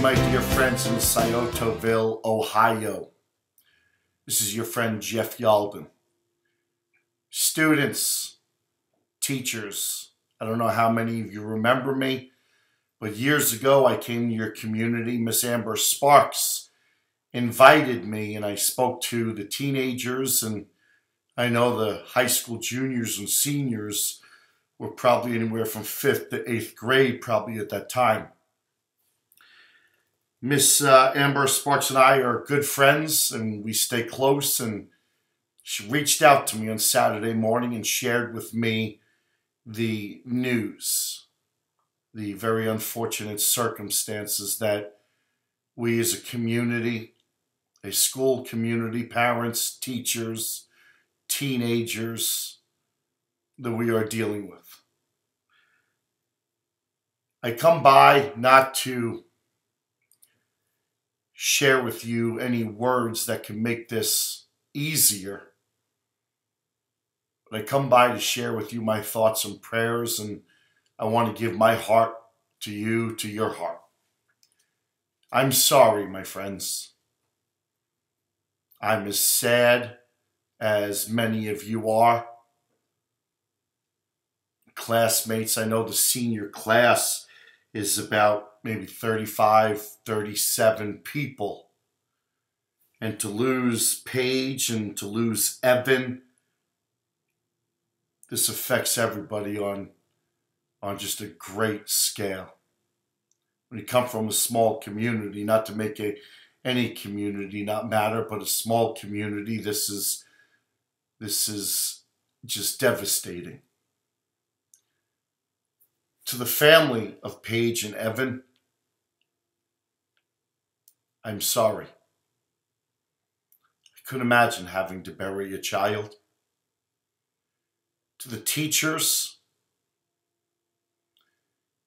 my dear friends in Sciotoville, Ohio. This is your friend Jeff Yalden. Students, teachers, I don't know how many of you remember me, but years ago I came to your community. Miss Amber Sparks invited me and I spoke to the teenagers, and I know the high school juniors and seniors were probably anywhere from 5th to 8th grade probably at that time. Miss Amber Sparks and I are good friends and we stay close, and she reached out to me on Saturday morning and shared with me the news, the very unfortunate circumstances that we as a community, a school community, parents, teachers, teenagers, that we are dealing with. I come by not to share with you any words that can make this easier, but I come by to share with you my thoughts and prayers, and I want to give my heart to you, to your heart. I'm sorry, my friends. I'm as sad as many of you are. Classmates, I know the senior class is about maybe 35, 37 people. And to lose Paige and to lose Evan, this affects everybody on just a great scale. When you come from a small community, not to make any community not matter, but a small community, this is just devastating. To the family of Paige and Evan, I'm sorry. I couldn't imagine having to bury a child. To the teachers,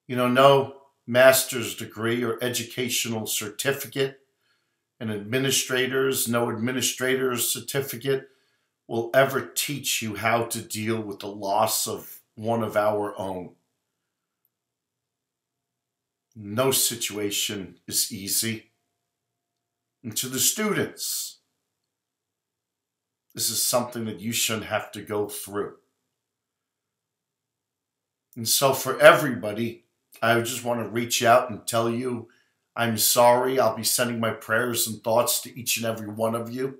no master's degree or educational certificate, and administrators, no administrator's certificate will ever teach you how to deal with the loss of one of our own. No situation is easy. And to the students, this is something that you shouldn't have to go through. And so for everybody, I just want to reach out and tell you I'm sorry. I'll be sending my prayers and thoughts to each and every one of you.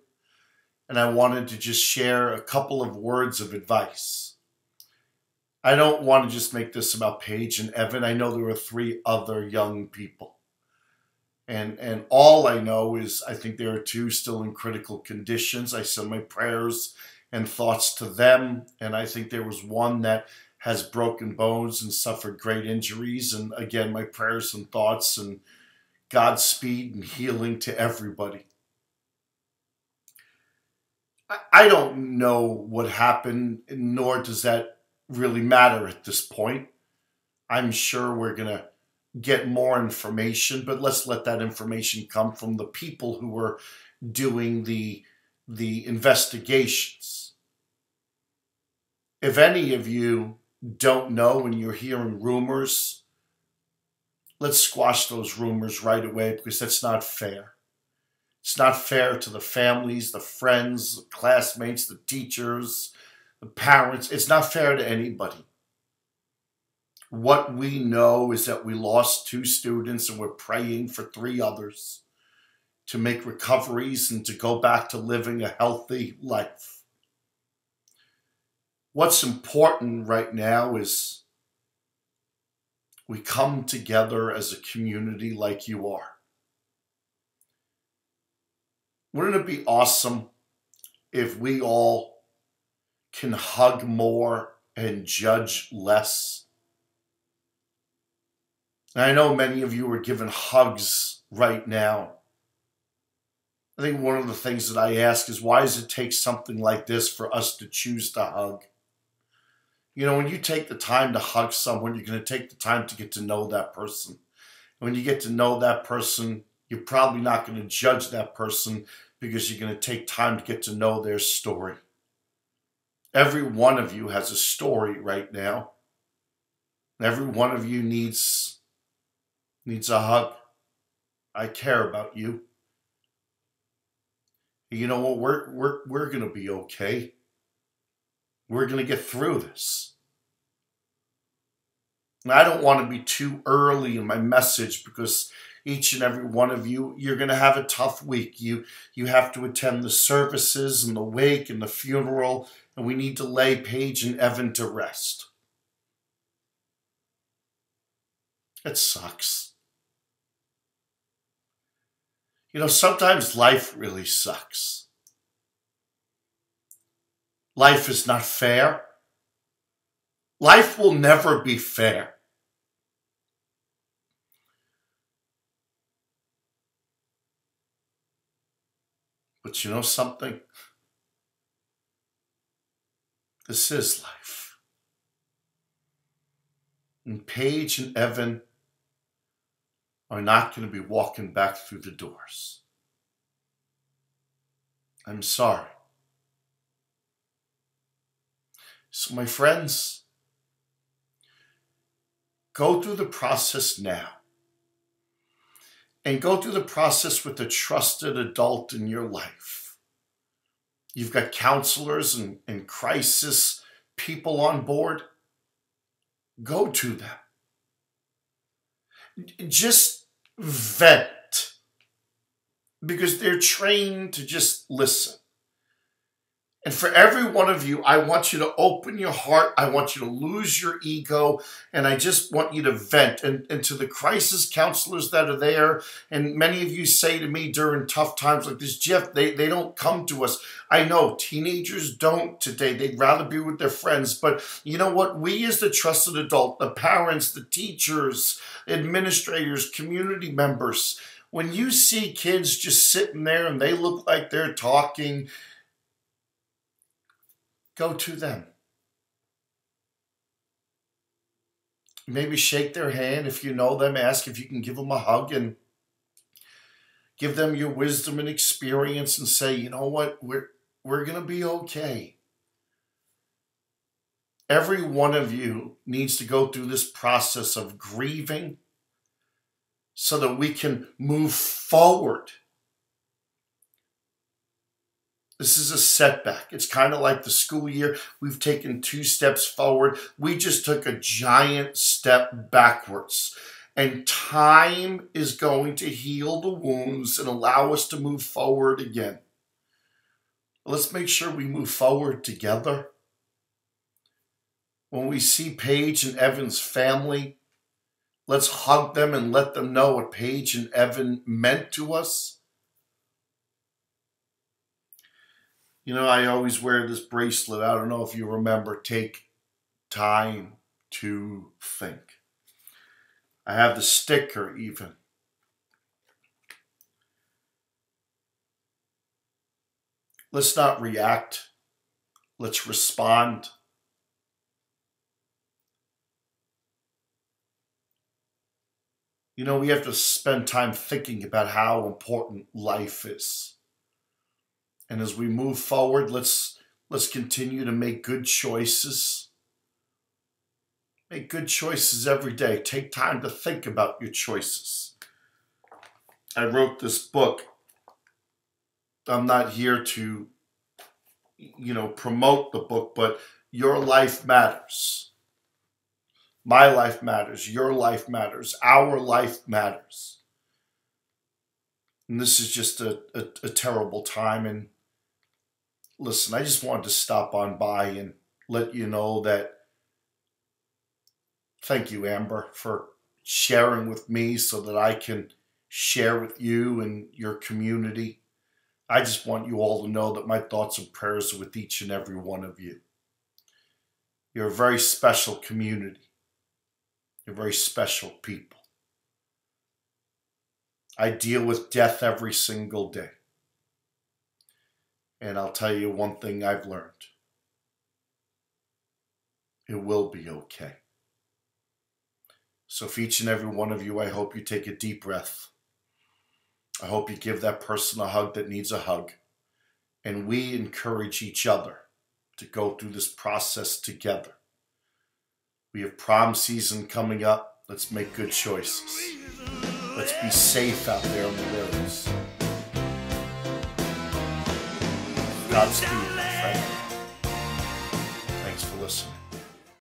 And I wanted to just share a couple of words of advice. I don't want to just make this about Paige and Evan. I know there were 3 other young people. And all I know is I think there are 2 still in critical conditions. I send my prayers and thoughts to them. And I think there was 1 that has broken bones and suffered great injuries. And again, my prayers and thoughts and Godspeed and healing to everybody. I don't know what happened, nor does that really matter at this point. I'm sure we're going to get more information, but let's let that information come from the people who were doing the investigations. If any of you don't know and you're hearing rumors, let's squash those rumors right away, because that's not fair. It's not fair to the families, the friends, the classmates, the teachers, the parents. It's not fair to anybody. What we know is that we lost 2 students and we're praying for 3 others to make recoveries and to go back to living a healthy life. What's important right now is we come together as a community like you are. Wouldn't it be awesome if we all can hug more and judge less? And I know many of you are giving hugs right now. I think one of the things that I ask is, why does it take something like this for us to choose to hug? When you take the time to hug someone, you're going to take the time to get to know that person. And when you get to know that person, you're probably not going to judge that person, because you're going to take time to get to know their story. Every one of you has a story right now. Every one of you needs a hug. I care about you. You know what? We're going to be okay. We're going to get through this. And I don't want to be too early in my message because each and every one of you, you're going to have a tough week. You have to attend the services and the wake and the funeral, and we need to lay Paige and Evan to rest. It sucks. You know, sometimes life really sucks. Life is not fair. Life will never be fair. But you know something? This is life. And Paige and Evan are not going to be walking back through the doors. I'm sorry. So my friends, go through the process now. And go through the process with a trusted adult in your life. You've got counselors and crisis people on board. Go to them. Just vent. Because they're trained to just listen. And for every one of you, I want you to open your heart. I want you to lose your ego. And I just want you to vent. And to the crisis counselors that are there, and many of you say to me during tough times like this, Jeff, they don't come to us. I know teenagers don't today. They'd rather be with their friends. But you know what? We as the trusted adult, the parents, the teachers, administrators, community members, when you see kids just sitting there and they look like they're talking, go to them. Maybe shake their hand if you know them. Ask if you can give them a hug and give them your wisdom and experience and say, you know what, we're going to be okay. Every one of you needs to go through this process of grieving so that we can move forward. This is a setback. It's kind of like the school year. We've taken 2 steps forward. We just took a giant step backwards. And time is going to heal the wounds and allow us to move forward again. Let's make sure we move forward together. When we see Paige and Evan's family, let's hug them and let them know what Paige and Evan meant to us. You know, I always wear this bracelet. I don't know if you remember, take time to think. I have the sticker even. Let's not react. Let's respond. You know, we have to spend time thinking about how important life is. And as we move forward, let's continue to make good choices. Make good choices every day. Take time to think about your choices. I wrote this book. I'm not here to, promote the book, but your life matters. My life matters. Your life matters. Our life matters. And this is just a terrible time. And listen, I just wanted to stop on by and let you know that thank you, Amber, for sharing with me so that I can share with you and your community. I just want you all to know that my thoughts and prayers are with each and every one of you. You're a very special community. You're very special people. I deal with death every single day. And I'll tell you one thing I've learned. It will be okay. So for each and every one of you, I hope you take a deep breath. I hope you give that person a hug that needs a hug. And we encourage each other to go through this process together. We have prom season coming up. Let's make good choices. Let's be safe out there on the roads. Godspeed, my friend. Thanks for listening.